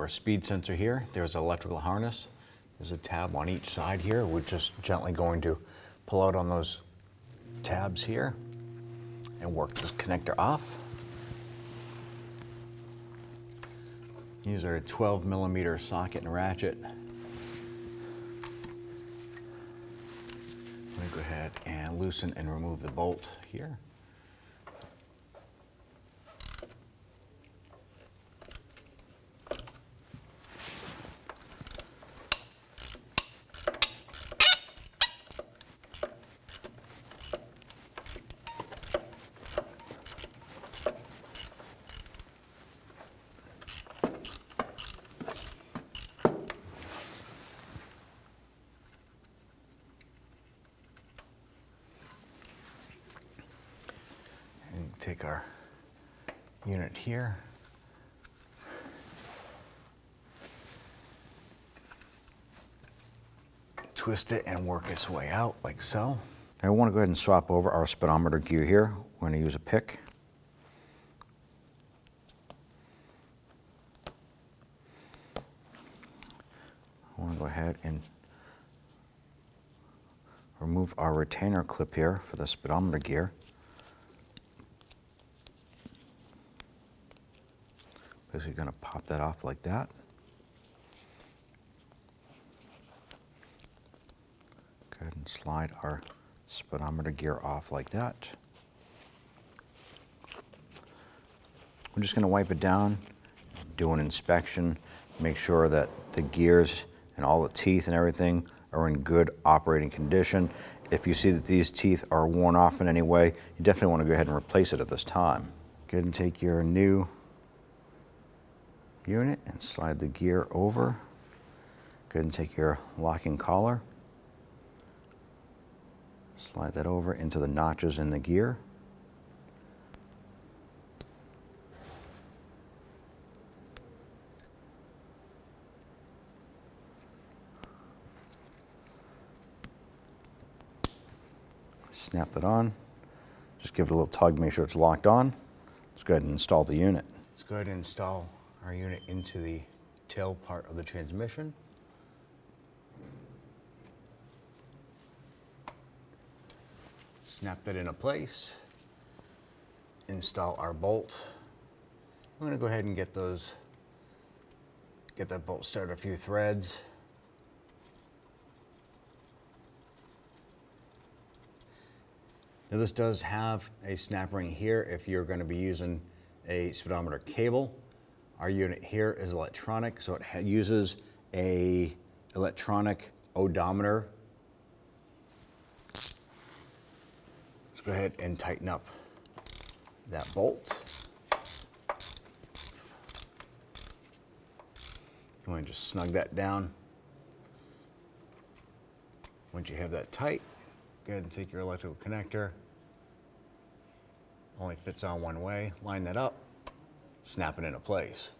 our speed sensor here. There's an electrical harness. There's a tab on each side here. We're just gently going to pull out on those tabs here and work this connector off. Use our 12mm socket and ratchet. I'm going to go ahead and loosen and remove the bolt here. Take our unit here, twist it and work its way out like so. Now we want to go ahead and swap over our speedometer gear here. We're going to use a pick. I want to go ahead and remove our retainer clip here for the speedometer gear. Basically going to pop that off like that. Go ahead and slide our speedometer gear off like that. We're just going to wipe it down, do an inspection, make sure that the gears and all the teeth and everything are in good operating condition. If you see that these teeth are worn off in any way, you definitely want to go ahead and replace it at this time. Go ahead and take your new unit and slide the gear over. Go ahead and take your locking collar, slide that over into the notches in the gear. Snap that on. Just give it a little tug, make sure it's locked on. Let's go ahead and install the unit. Let's go ahead and install our unit into the tail part of the transmission. Snap that into place. Install our bolt. I'm going to go ahead and get that bolt started a few threads. Now this does have a snap ring here if you're going to be using a speedometer cable. Our unit here is electronic, so it uses a electronic odometer. Let's go ahead and tighten up that bolt. You want to just snug that down. Once you have that tight, go ahead and take your electrical connector. Only fits on one way. Line that up, snap it into place.